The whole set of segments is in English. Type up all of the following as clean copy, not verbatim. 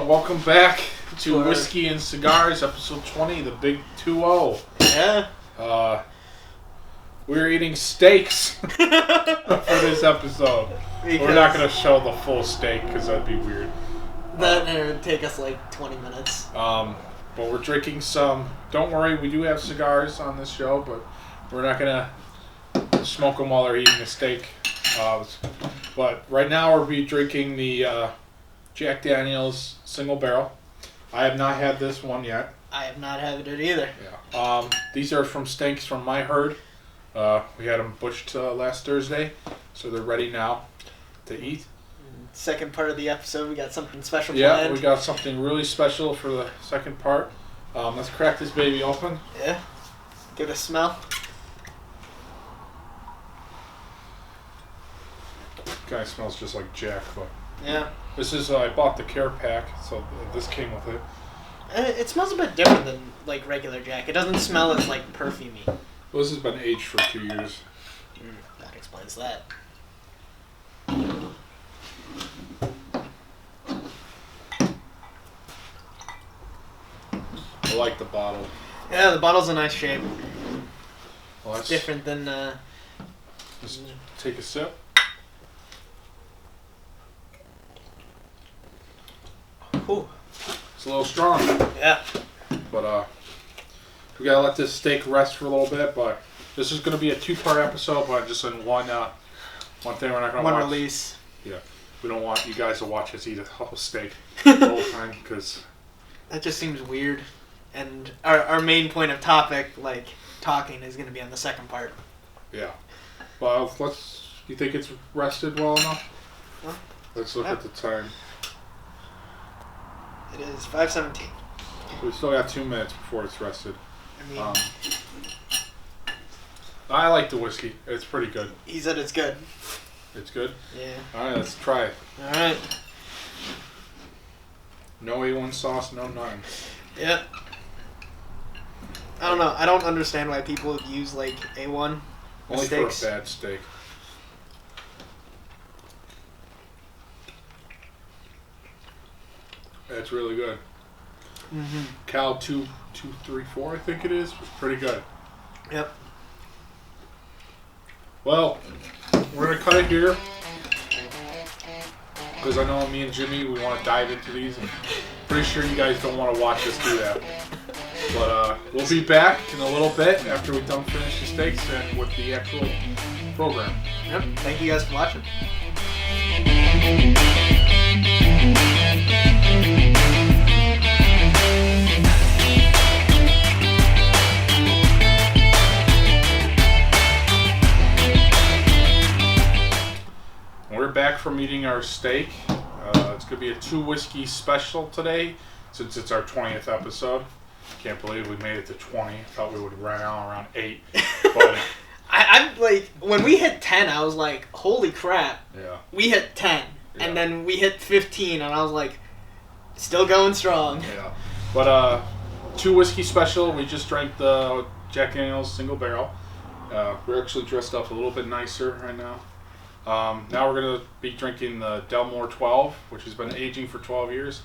Welcome back to Whiskey and Cigars, episode 20, the big 2-0. Yeah. We're eating steaks for this episode. We're not going to show the full steak because that'd be weird. That would take us like 20 minutes. But we're drinking some. Don't worry, we do have cigars on this show, but we're not going to smoke them while they're eating the steak. But right now we'll be drinking the Jack Daniel's single barrel. I have not had this one yet. I have not had it either. Yeah. These are from steaks from my herd. We had them butched last Thursday, so they're ready now to eat. Second part of the episode, we got something special planned. Yeah, we got something really special for the second part. Let's crack this baby open. Yeah. Give it a smell. Kind of smells just like Jack, but yeah. This is I bought the care pack, so this came with it. It smells a bit different than like regular Jack. It doesn't smell as like perfumey. Well, this has been aged for 2 years. That explains that. I like the bottle. Yeah, the bottle's a nice shape. Well, it's different than. Just take a sip. Ooh. It's a little strong. Yeah. But we gotta let this steak rest for a little bit. But this is gonna be a 2-part episode, but just in one thing we're not gonna watch. One release. Yeah, we don't want you guys to watch us eat a whole steak the whole time because that just seems weird. And our main point of topic, like talking, is gonna be on the second part. Yeah. Well, you think it's rested well enough? Huh? Let's look at the time. It is 5:17. We still got 2 minutes before it's rested. I mean, I like the whiskey. It's pretty good. He said it's good. It's good? Yeah. Alright, let's try it. Alright. No A1 sauce, no nothing. Yeah. I don't know. I don't understand why people use like A1 Only steaks. for a bad steak. It's really good. Mm-hmm. Cal 2234, I think it is. Pretty good. Yep. Well, we're going to cut it here. Because I know me and Jimmy, we want to dive into these. And pretty sure you guys don't want to watch us do that. But we'll be back in a little bit after we done finish the steaks and with the actual program. Yep. Thank you guys for watching. We're back from eating our steak. It's going to be a 2 whiskey special today since it's our 20th episode. Can't believe we made it to 20. I thought we would run out around 8. But I'm like, when we hit 10, I was like, holy crap. Yeah. We hit 10. Yeah. And then we hit 15, and I was like, still going strong. Yeah. But 2 whiskey special. We just drank the Jack Daniel's single barrel. We're actually dressed up a little bit nicer right now. Now we're going to be drinking the Delmore 12, which has been aging for 12 years.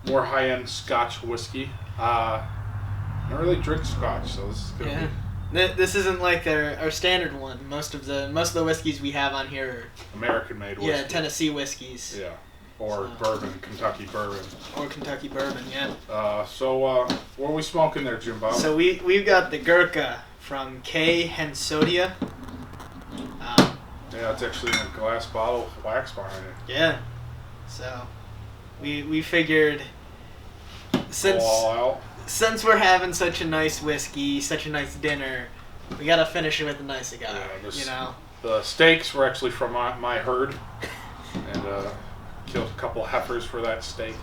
More high-end Scotch whiskey. I don't really drink Scotch, so this is going to be... This isn't like our standard one. Most of the whiskeys we have on here are American-made whiskey. Yeah, Tennessee whiskeys. Yeah. Or bourbon, Kentucky bourbon. Or Kentucky bourbon, yeah. So what are we smoking there, Jim Bob? So we've got the Gurkha from K. Hensodia. Yeah, it's actually in a glass bottle with wax behind it. Yeah. So we figured since we're having such a nice whiskey, such a nice dinner, we gotta finish it with a nice cigar. Yeah, The steaks were actually from my herd, and killed a couple of heifers for that steak.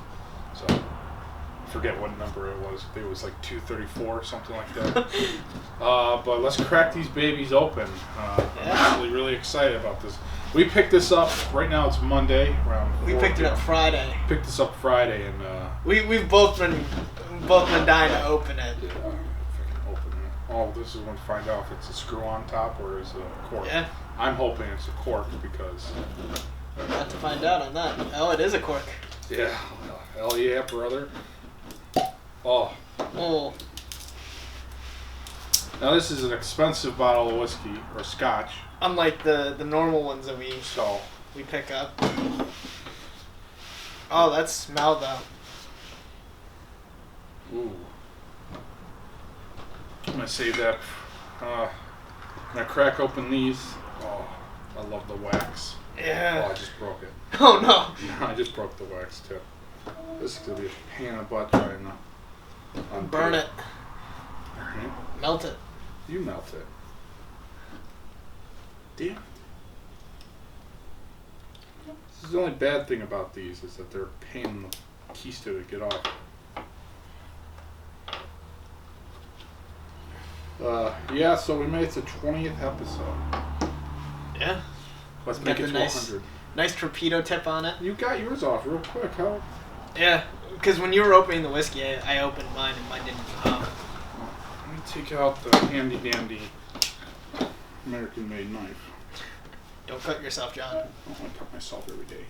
So I forget what number it was. I think it was like 234 or something like that. But let's crack these babies open. I'm actually really excited about this. We picked this up. Right now it's Monday. We picked it up Friday. Picked this up Friday, and we've both been dying to open it. Yeah, if I can open it. Oh, this is when to find out if it's a screw on top or is it a cork. Yeah. I'm hoping it's a cork because... We'll have to find out on that. Oh, it is a cork. Yeah. Hell yeah, brother. Oh. Oh. Now this is an expensive bottle of whiskey or scotch. Unlike the normal ones that we pick up. Oh, that smell though. Ooh. I'm gonna save that. I'm gonna crack open these. Oh, I love the wax. Yeah. Oh, I just broke it. Oh no. I just broke the wax too. This is gonna be a pain in the butt trying to burn it. Alright. Melt it. You melt it. Damn. This is the only bad thing about these is that they're a pain in the keister to get off. Yeah, so we made it to 20th episode. Yeah. Let's make it to 100. Nice torpedo tip on it. You got yours off real quick, huh? Yeah, because when you were opening the whiskey, I opened mine and mine didn't pop. Let me take out the handy dandy American made knife. Don't cut yourself, John. I cut myself every day.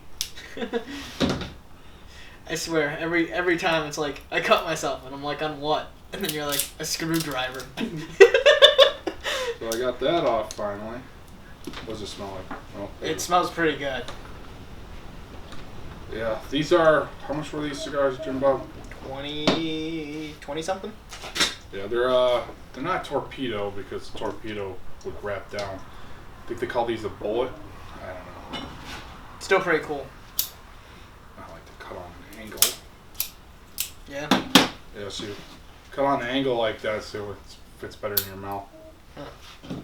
I swear, every time it's like, I cut myself, and I'm like, on what? And then you're like, a screwdriver. So I got that off finally. What does it smell like? Oh, it smells pretty good. Yeah, these are, how much were these cigars, Jim Bob? 20 something? Yeah, they're not torpedo because torpedo would wrap down. I think they call these a bullet. I don't know. Still pretty cool. I like to cut on an angle. Yeah? Yeah, so you cut on an angle like that so it fits better in your mouth. Huh. Of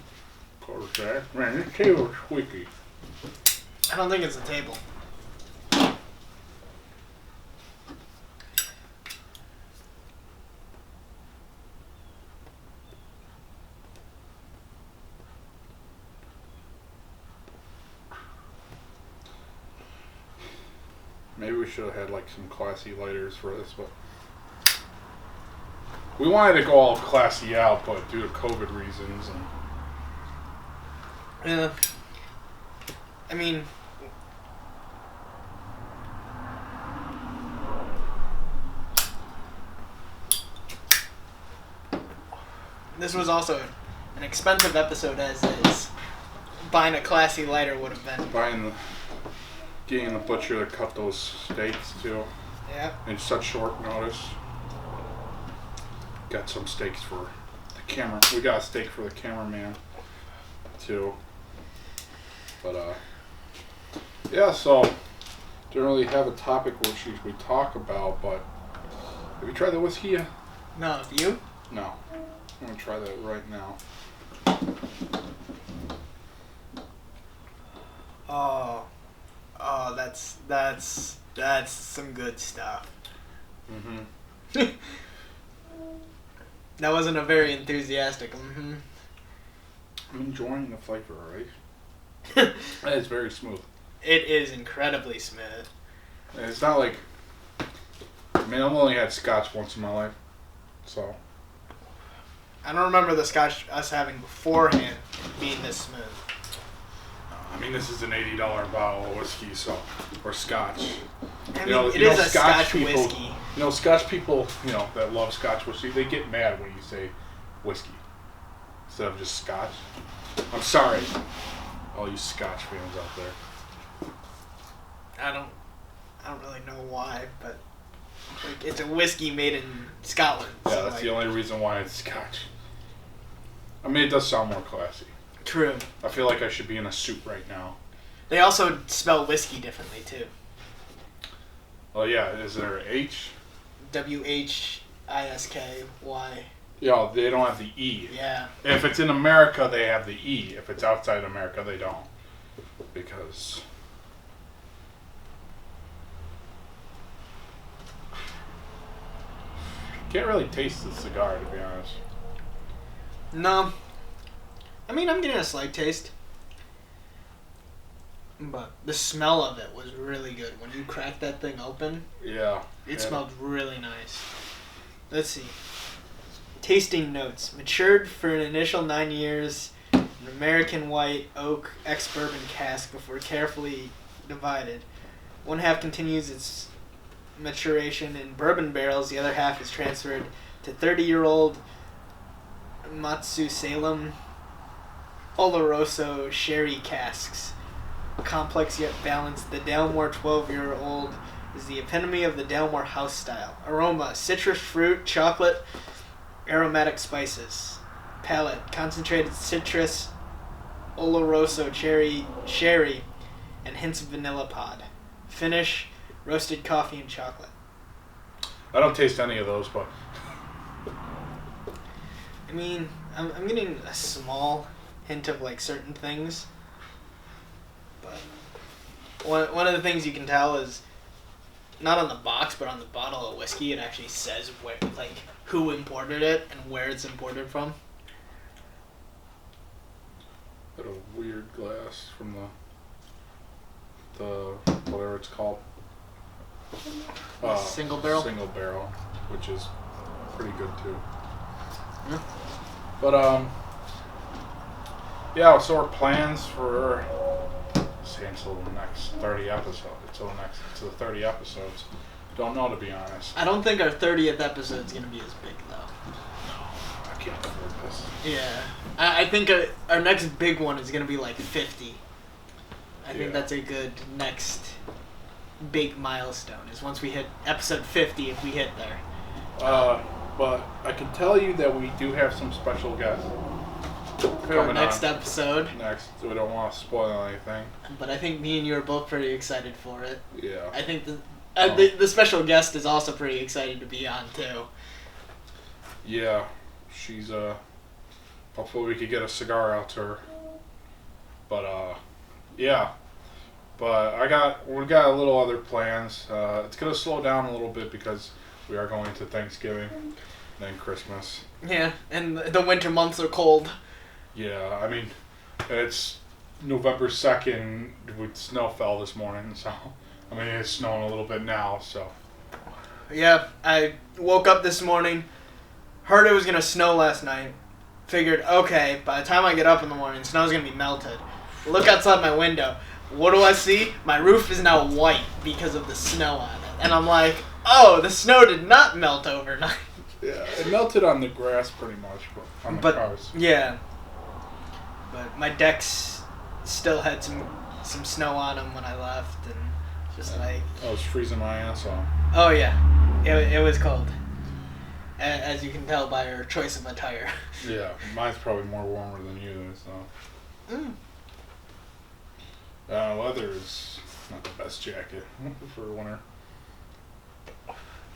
course, that. Man, this table's squeaky. I don't think it's a table. Maybe we should have had like some classy lighters for this, but we wanted to go all classy out, but due to COVID reasons and Yeah. I mean, this was also an expensive episode as is. Buying a classy lighter would have been. getting the butcher to cut those steaks too. Yeah. In such short notice. Got some steaks for the camera. We got a steak for the cameraman too. But yeah, so don't really have a topic which we talk about, but have you tried the whiskey yet? No, have you? No. I'm gonna try that right now. Oh, that's some good stuff. Mm-hmm. That wasn't a very enthusiastic. Mm-hmm. I'm enjoying the flavor, right? It's very smooth. It is incredibly smooth. And it's not like, I mean, I've only had scotch once in my life, so. I don't remember the scotch us having beforehand being this smooth. I mean, this is an $80 bottle of whiskey, so, or scotch. I mean, it is a scotch whiskey. You know, scotch people, that love scotch whiskey, they get mad when you say whiskey instead of just scotch. I'm sorry, all you scotch fans out there. I don't really know why, but like, it's a whiskey made in Scotland. Yeah, so that's the only reason why it's scotch. I mean, it does sound more classy. True. I feel like I should be in a suit right now. They also spell whiskey differently too. Oh yeah, is there H? WHISKY. Yeah, they don't have the E. Yeah. If it's in America, they have the E. If it's outside America, they don't. Because can't really taste the cigar, to be honest. No. I mean, I'm getting a slight taste. But the smell of it was really good. When you cracked that thing open, Yeah. it smelled really nice. Let's see. Tasting notes. Matured for an initial 9 years, an American white oak ex-bourbon cask before carefully divided. One half continues its maturation in bourbon barrels. The other half is transferred to 30-year-old Matsusalem Oloroso sherry casks. Complex yet balanced, the Dalmore 12-year-old is the epitome of the Dalmore house style. Aroma: citrus fruit, chocolate, aromatic spices. Palate: concentrated citrus, Oloroso sherry, and hints of vanilla pod. Finish: roasted coffee and chocolate. I don't taste any of those, but I mean, I'm getting a small hint of like certain things, but one of the things you can tell is not on the box, but on the bottle of whiskey, it actually says where, like, who imported it and where it's imported from. got a weird glass from the whatever it's called. Single barrel? Single barrel, which is pretty good too. Yeah. But yeah. So our plans for until the next 30 episodes. To the 30 episodes. Don't know, to be honest. I don't think our 30th episode is gonna be as big though. No, I can't afford this. Yeah, I think our next big one is gonna be like 50. I think that's a good next big milestone. Is once we hit episode 50, if we hit there. But I can tell you that we do have some special guests For our next episode. Next, so we don't want to spoil anything. But I think me and you are both pretty excited for it. Yeah. I think the special guest is also pretty excited to be on too. Yeah, she's hopefully we could get a cigar out to her. But yeah. But we got a little other plans. It's gonna slow down a little bit because we are going to Thanksgiving, then Christmas. Yeah, and the winter months are cold. Yeah, I mean, it's November 2nd. Snow fell this morning, so I mean it's snowing a little bit now. So yeah, I woke up this morning, heard it was gonna snow last night. Figured, okay, by the time I get up in the morning, snow's gonna be melted. Look outside my window. What do I see? My roof is now white because of the snow on it, and I'm like, oh, the snow did not melt overnight. Yeah, it melted on the grass pretty much, but on the cars. Yeah. But my decks still had some snow on them when I left, and just like... I was freezing my ass off. Oh yeah, it was cold. As you can tell by our choice of attire. Yeah, mine's probably more warmer than you, so... Leather is not the best jacket for winter.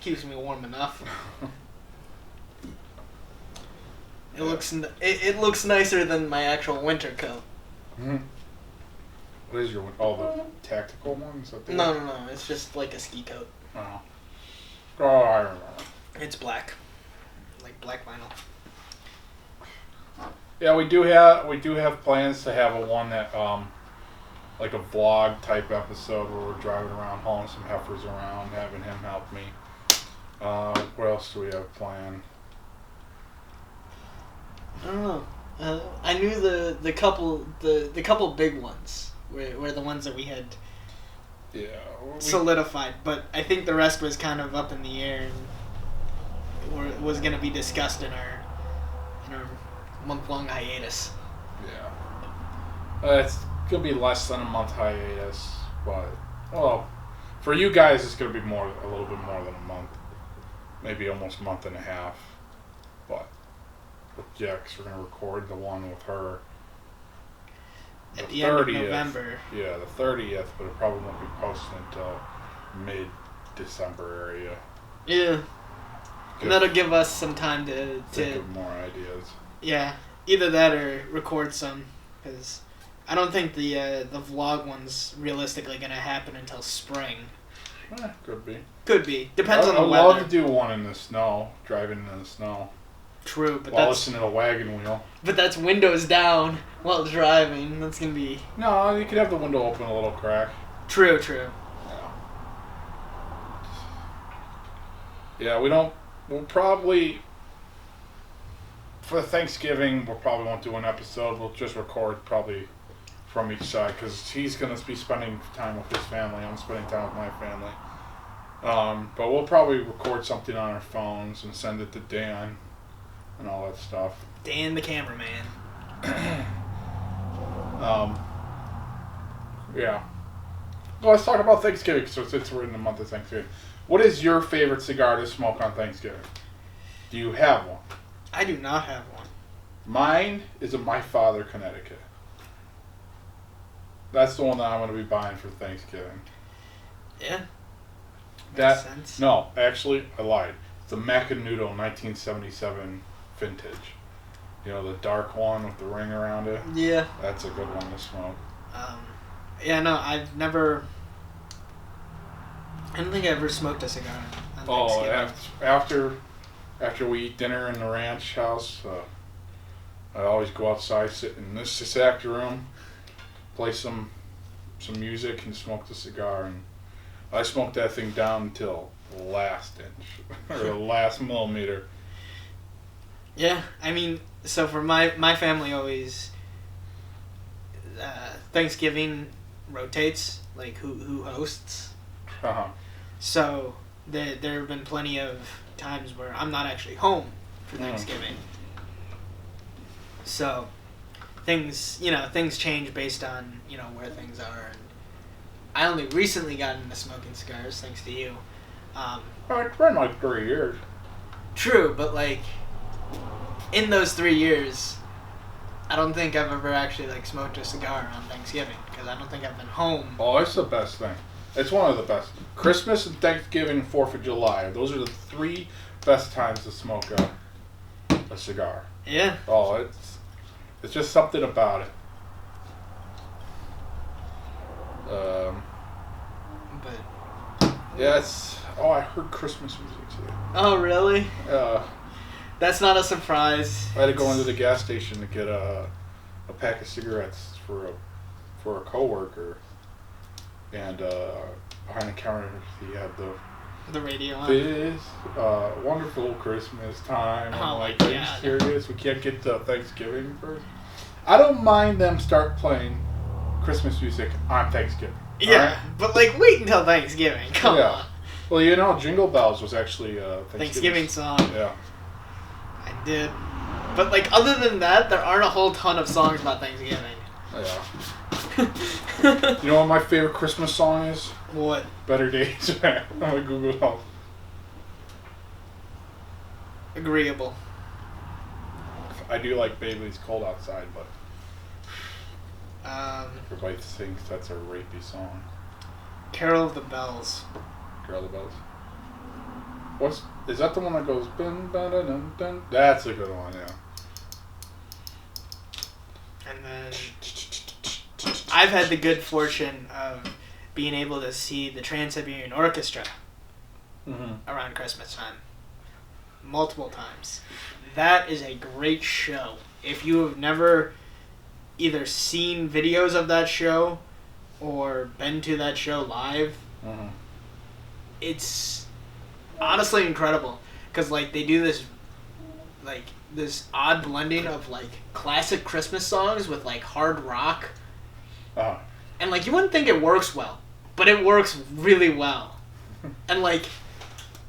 Keeps me warm enough. It looks nicer than my actual winter coat. Mm-hmm. What is your the tactical ones? No. It's just like a ski coat. Oh, I remember. It's black, like black vinyl. Yeah, we do have plans to have a one that like a vlog type episode where we're driving around, hauling some heifers around, having him help me. What else do we have planned? I don't know. I knew the couple big ones were the ones that we had solidified, but I think the rest was kind of up in the air and was going to be discussed in our month-long hiatus. Yeah. It's going to be less than a month hiatus, but for you guys it's going to be a little bit more than a month. Maybe almost a month and a half. But yeah, because we're going to record the one with her at the end of November. Yeah, the 30th, but it probably won't be posted until mid-December area. Yeah. And that'll give us some time to think of more ideas. Yeah, either that or record some, because I don't think the vlog one's realistically going to happen until spring. Could be. Could be. Depends on the weather. I'd love to do one in the snow, driving in the snow. True, but while listening to a wagon wheel. But that's windows down while driving. That's going to be... No, you could have the window open a little crack. True. Yeah, we'll probably... For Thanksgiving, we probably won't do an episode. We'll just record probably from each side, because he's going to be spending time with his family. I'm spending time with my family. But we'll probably record something on our phones and send it to Dan and all that stuff. Dan the cameraman. Yeah. Well, let's talk about Thanksgiving, so since we're in the month of Thanksgiving. What is your favorite cigar to smoke on Thanksgiving? Do you have one? I do not have one. Mine is a My Father, Connecticut. That's the one that I'm going to be buying for Thanksgiving. Yeah. That Makes sense. No, actually, I lied. It's a Macanudo 1977 vintage. You know, the dark one with the ring around it? Yeah. That's a good one to smoke. Yeah, no, I've never... I don't think I ever smoked a cigar on Thanksgiving. After we eat dinner in the ranch house, I always go outside, sit in this exact room, play some music, and smoke the cigar. And I smoked that thing down until the last inch or the last millimeter. Yeah, I mean, so for my family always Thanksgiving rotates, like who hosts. Uh-huh. So there have been plenty of times where I'm not actually home for Thanksgiving. So things change based on, where things are. And I only recently got into smoking cigars, thanks to you. It's been like 3 years. True, but like in those 3 years, I don't think I've ever actually smoked a cigar on Thanksgiving because I don't think I've been home. Oh, it's the best thing. It's one of the best. Christmas and Thanksgiving and 4th of July. Those are the 3 best times to smoke a cigar. Yeah. Oh, it's just something about it. But Yeah, I heard Christmas music today. oh, really? That's not a surprise. I had to go into the gas station to get a pack of cigarettes for a coworker, and behind the counter he had The radio on. this wonderful Christmas time. Oh I'm my like, are you God. serious? We can't get to Thanksgiving first? I don't mind them start playing Christmas music on Thanksgiving. Yeah, alright? but wait until Thanksgiving. Come on. Well, Jingle Bells was actually Thanksgiving song. Yeah. I did. But other than that, there aren't a whole ton of songs about Thanksgiving. Yeah. You know what my favorite Christmas song is? What? Better Days. I'm gonna Google it. Agreeable. I do like Bailey's Cold Outside, but Um, everybody thinks that's a rapey song. Carol of the Bells. Girl the Bells. Is that the one that goes dun, dun, dun, dun, dun? That's a good one, yeah. And then I've had the good fortune of being able to see the Trans-Siberian Orchestra around Christmas time. Multiple times. That is a great show. If you have never either seen videos of that show or been to that show live, it's honestly incredible. Because they do this this odd blending of classic Christmas songs with hard rock. And you wouldn't think it works well, but it works really well. And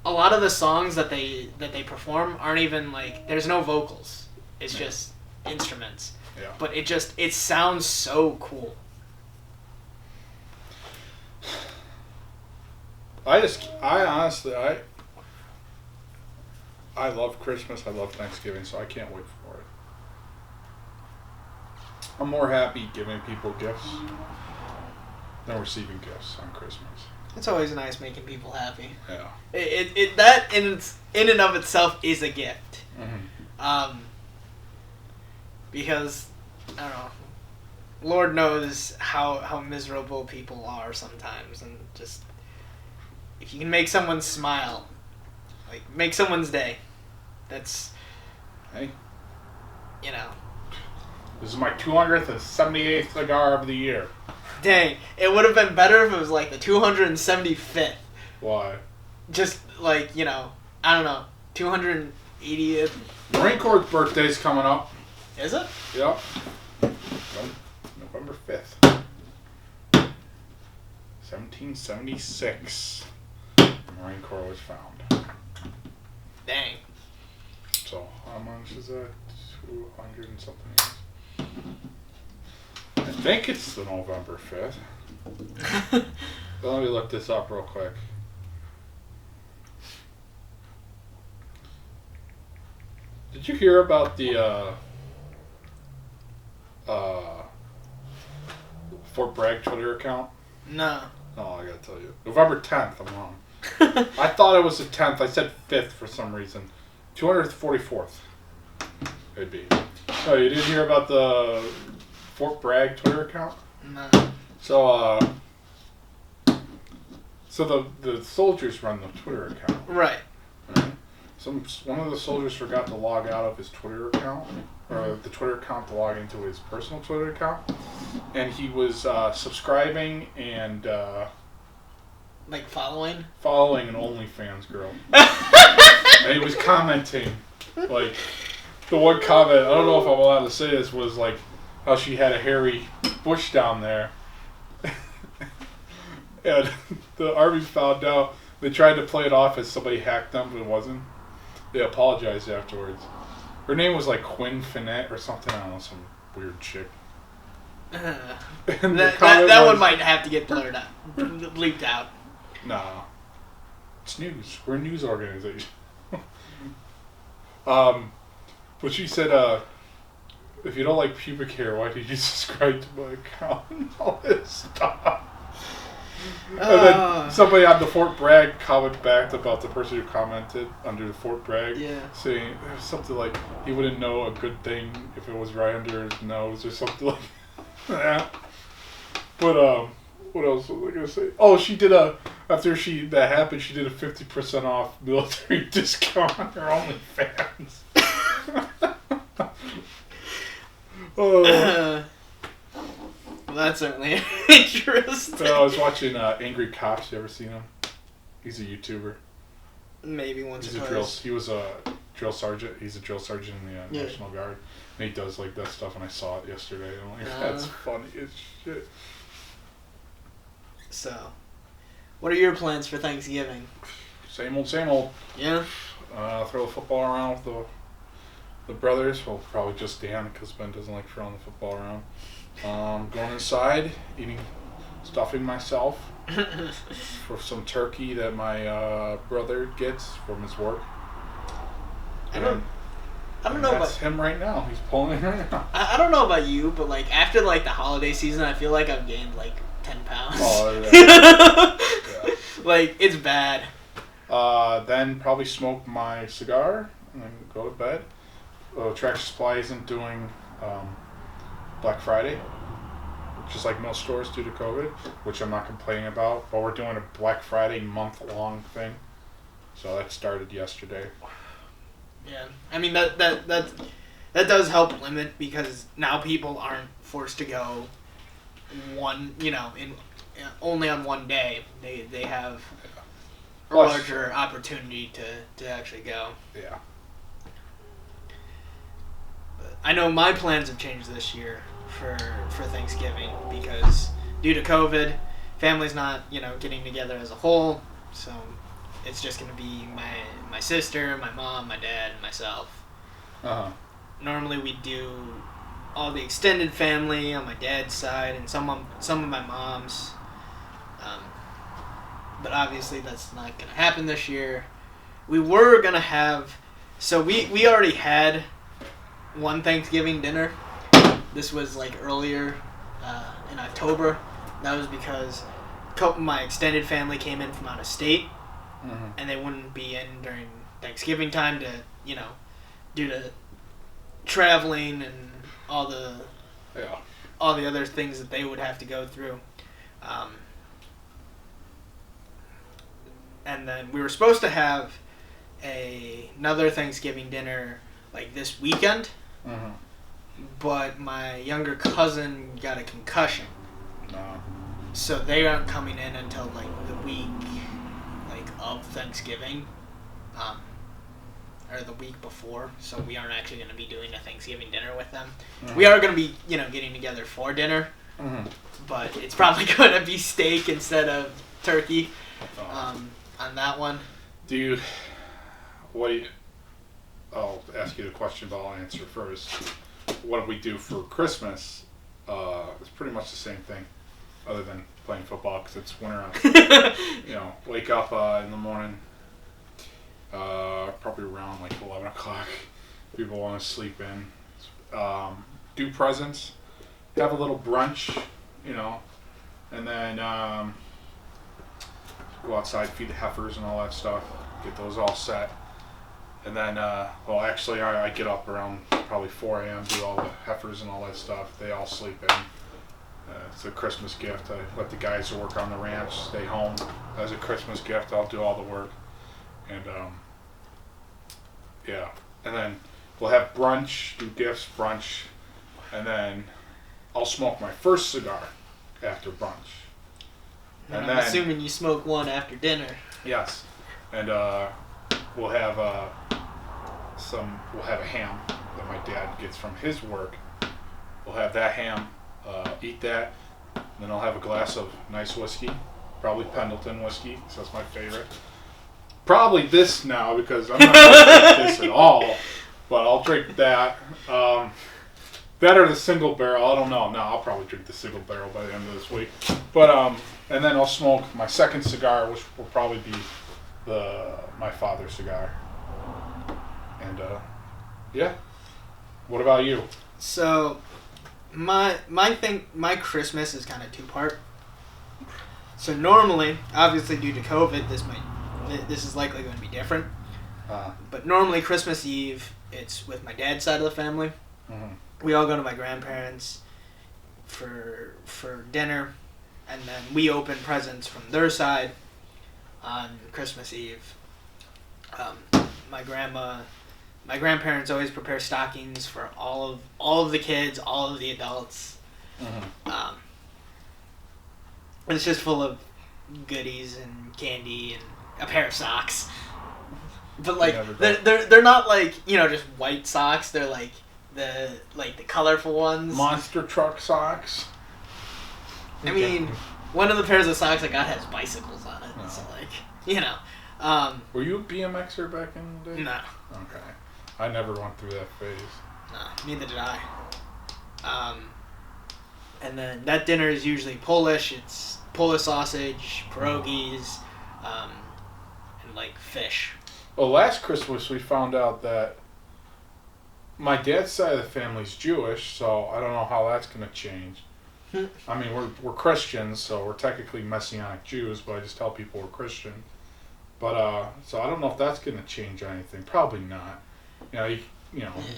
a lot of the songs that they perform aren't even there's no vocals. It's just instruments. Yeah. But it sounds so cool. I love Christmas. I love Thanksgiving, so I can't wait for it. I'm more happy giving people gifts than receiving gifts on Christmas. It's always nice making people happy. Yeah. That in and of itself is a gift. Because I don't know, Lord knows how miserable people are sometimes, and just if you can make someone smile, make someone's day, that's Hey. This is my 278th cigar of the year. Dang, it would have been better if it was the 275th. Why? Just I don't know, 280th. Marine Corps' birthday's coming up. Is it? Yep. November 5th. 1776. Marine Corps was found. Dang. So how much is that? 200 and something years. I think it's the November 5th. Let me look this up real quick. Did you hear about the Fort Bragg Twitter account? No. Oh, I gotta tell you. November 10th, I'm wrong. I thought it was the 10th. I said 5th for some reason. 244th. It'd be. Oh, you didn't hear about the Fort Bragg Twitter account? No. So, the soldiers run the Twitter account. Right. One of the soldiers forgot to log out of his Twitter account, or the Twitter account to log into his personal Twitter account, and he was subscribing and like following an OnlyFans girl, and he was commenting. Like the one comment, I don't know if I'm allowed to say this, was like how she had a hairy bush down there, and the army found out. They tried to play it off as somebody hacked them, but it wasn't. They apologized afterwards. Her name was like Quinn Finette or something. I don't know, some weird chick. That one might have to get blurred out, bleeped out. Nah, it's news. We're a news organization. But she said, if you don't like pubic hair, why did you subscribe to my account and all this stuff? And then somebody on the Fort Bragg comment back about the person who commented under the Fort Bragg, saying something like he wouldn't know a good thing if it was right under his nose or something like that. But what else was I gonna say? Oh, she did after that happened, she did a 50% off military discount on her OnlyFans. Well, that's certainly interesting. I was watching Angry Cops. You ever seen him? He's a YouTuber. Maybe once or twice. He was a drill sergeant. He's a drill sergeant in the National Guard. And he does like that stuff, and I saw it yesterday. And I'm like, that's funny as shit. So, what are your plans for Thanksgiving? Same old. Yeah? Throw the football around with the brothers. Well, probably just Dan, because Ben doesn't like throwing the football around. Going inside, stuffing myself for some turkey that my brother gets from his work. I don't know that's him right now. He's pulling it right now. I don't know about you, but like after like the holiday season, I feel like I've gained like 10 pounds. Oh, yeah. Yeah. Like it's bad. Then probably smoke my cigar and then go to bed. Tractor Supply isn't doing Black Friday, just like most stores due to COVID, which I'm not complaining about. But we're doing a Black Friday month-long thing, so that started yesterday. Yeah, I mean that does help limit, because now people aren't forced to go only on one day. They have a larger opportunity to actually go. Yeah. But I know my plans have changed this year for Thanksgiving, because due to COVID, family's not getting together as a whole, so it's just gonna be my sister, my mom, my dad, and myself. Normally we do all the extended family on my dad's side and some of my mom's, but obviously that's not gonna happen this year. We were gonna have, we already had one Thanksgiving dinner. This was like earlier in October. That was because my extended family came in from out of state, and they wouldn't be in during Thanksgiving time due to traveling and all the other things that they would have to go through. And then we were supposed to have another Thanksgiving dinner like this weekend, but my younger cousin got a concussion. So they aren't coming in until like the week of Thanksgiving, or the week before. So we aren't actually going to be doing a Thanksgiving dinner with them. We are going to be getting together for dinner, but it's probably going to be steak instead of turkey. on that one. Dude, I'll ask you the question, but I'll answer first. What do we do for Christmas? It's pretty much the same thing, other than playing football because it's winter out. Wake up in the morning, probably around like 11 o'clock. People want to sleep in. Do presents, have a little brunch, and then go outside, feed the heifers and all that stuff, get those all set. And then, I get up around probably 4 a.m., do all the heifers and all that stuff. They all sleep in. It's a Christmas gift. I let the guys who work on the ranch stay home. As a Christmas gift, I'll do all the work. And, And then we'll have brunch, do gifts, brunch. And then I'll smoke my first cigar after brunch. And I'm assuming you smoke one after dinner. Yes. And we'll have a ham that my dad gets from his work. We'll have that ham, eat that. Then I'll have a glass of nice whiskey, probably Pendleton whiskey, so that's my favorite. Probably this now because I'm not going to drink this at all, but I'll drink that. That or the single barrel, I don't know. No, I'll probably drink the single barrel by the end of this week. But and then I'll smoke my second cigar, which will probably be my father's cigar. And what about you? So my Christmas is kind of two-part. So normally, obviously due to COVID, this is likely going to be different. But normally Christmas Eve, it's with my dad's side of the family. Mm-hmm. We all go to my grandparents for dinner, and then we open presents from their side on Christmas Eve. My grandparents always prepare stockings for all of the kids, all of the adults. Mm-hmm. And it's just full of goodies and candy and a pair of socks. But they're not like just white socks. They're like the colorful ones. Monster truck socks. I mean, one of the pairs of socks I got has bicycles on it. No. So Were you a BMXer back in the day? No. Okay. I never went through that phase. No, neither did I. And then that dinner is usually Polish. It's Polish sausage, pierogies, and like fish. Well, last Christmas we found out that my dad's side of the family's Jewish, so I don't know how that's going to change. I mean, we're Christians, so we're technically Messianic Jews, but I just tell people we're Christian. But so I don't know if that's going to change anything. Probably not. You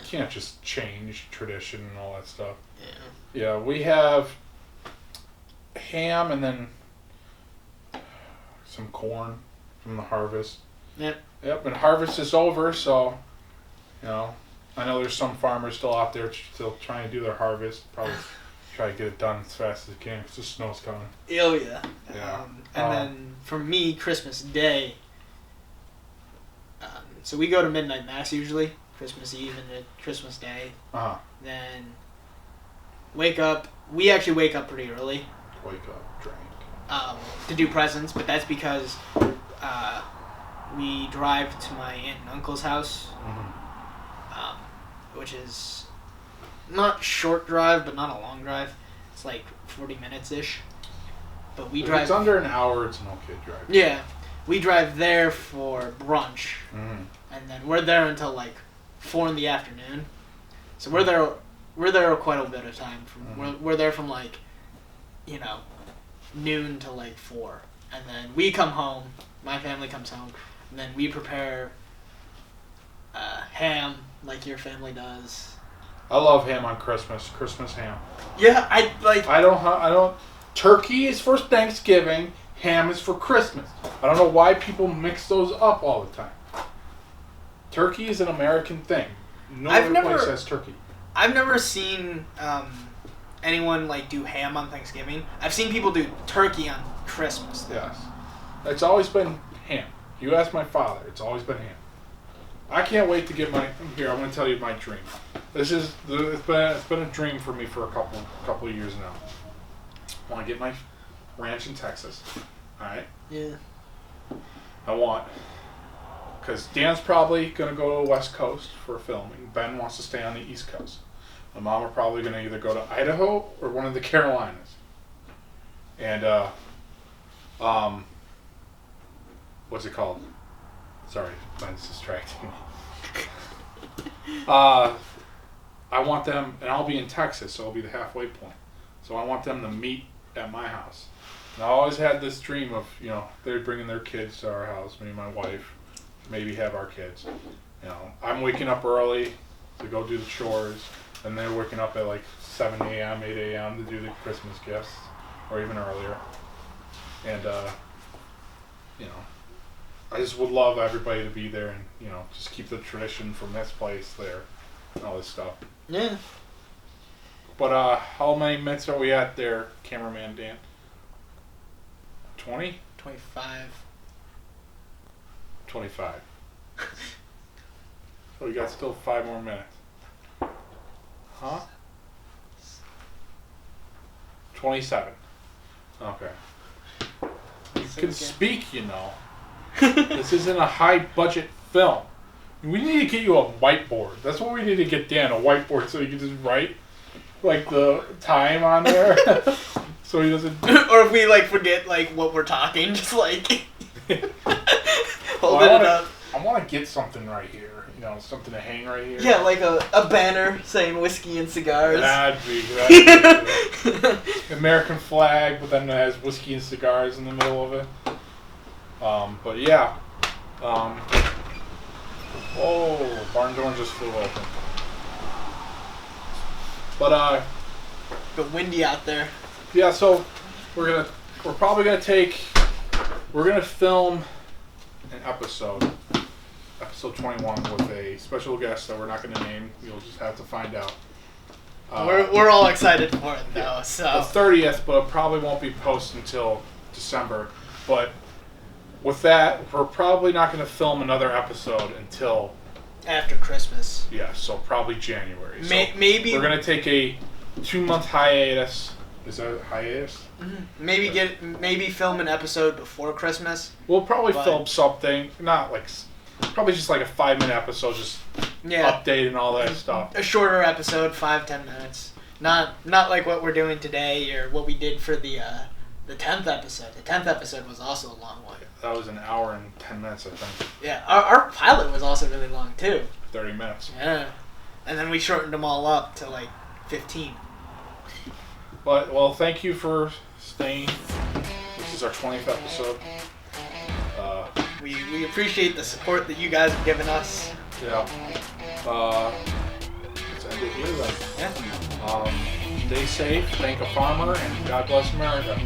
can't just change tradition and all that stuff. Yeah. Yeah, we have ham and then some corn from the harvest. Yep. Yep, and harvest is over, so I know there's some farmers still out there still trying to do their harvest. Probably try to get it done as fast as they can because the snow's coming. Oh yeah. Yeah. And then for me, Christmas Day. So we go to midnight mass usually, Christmas Eve and Christmas Day. Uh-huh. Then wake up. We actually wake up pretty early. Wake up, drink. To do presents, but that's because we drive to my aunt and uncle's house, which is not short drive, but not a long drive. It's like 40 minutes-ish. But we drive... If it's under an hour, it's an okay drive. Yeah. We drive there for brunch, and then we're there until like 4 in the afternoon. So we're there quite a bit of time. We're there from like, noon to like 4, and then we come home. My family comes home, and then we prepare ham like your family does. I love ham on Christmas. Christmas ham. Yeah, I don't. Turkey is for Thanksgiving. Ham is for Christmas. I don't know why people mix those up all the time. Turkey is an American thing. No other place has turkey. I've never seen anyone do ham on Thanksgiving. I've seen people do turkey on Christmas, though. Yes. It's always been ham. You ask my father, it's always been ham. I can't wait to get here, I'm going to tell you my dream. It's been a dream for me for a couple of years now. I want to get my ranch in Texas. Alright? Yeah. because Dan's probably going to go to the West Coast for filming. Ben wants to stay on the East Coast. My mom are probably going to either go to Idaho or one of the Carolinas. And, what's it called? Sorry, Ben's distracting me. I want them, and I'll be in Texas, so I'll be the halfway point. So I want them to meet at my house. And I always had this dream of, they're bringing their kids to our house, me and my wife, maybe have our kids. I'm waking up early to go do the chores, and they're waking up at like 7 a.m., 8 a.m. to do the Christmas gifts, or even earlier. And, I just would love everybody to be there and, just keep the tradition from this place there and all this stuff. Yeah. But how many minutes are we at there, cameraman Dan? 20? 25. 25. So we got still 5 more minutes. Huh? 27. Okay. You can speak, This isn't a high budget film. We need to get you a whiteboard. That's what we need to get Dan, a whiteboard, so he can just write like the time on there. So he doesn't. Or if we forget what we're talking, just hold it up. I want to get something right here. Something to hang right here. Yeah, like a banner saying whiskey and cigars. That'd be good. American flag, but then it has whiskey and cigars in the middle of it. But yeah. Oh, barn door just flew open. But But windy out there. yeah, so we're gonna film an episode 21 with a special guest that we're not gonna name. You'll just have to find out. We're all excited for it though. Yeah. So The 30th, but it probably won't be posted until December. But with that, we're probably not going to film another episode until after Christmas. Yeah, so probably January. So maybe we're going to take a 2-month hiatus. Is that a hiatus? Mm-hmm. Maybe film an episode before Christmas. We'll probably film something, probably just like a 5-minute episode, just update and all that stuff. A shorter episode, 5-10 minutes. Not like what we're doing today or what we did for the 10th episode. The 10th episode was also a long one. That was an hour and 10 minutes, I think. Yeah, our pilot was also really long too. 30 minutes. Yeah, and then we shortened them all up to 15. But well, thank you for staying. This is our 20th episode. We appreciate the support that you guys have given us. Yeah. Let's end it here then. Yeah. Stay safe, thank a farmer, and God bless America.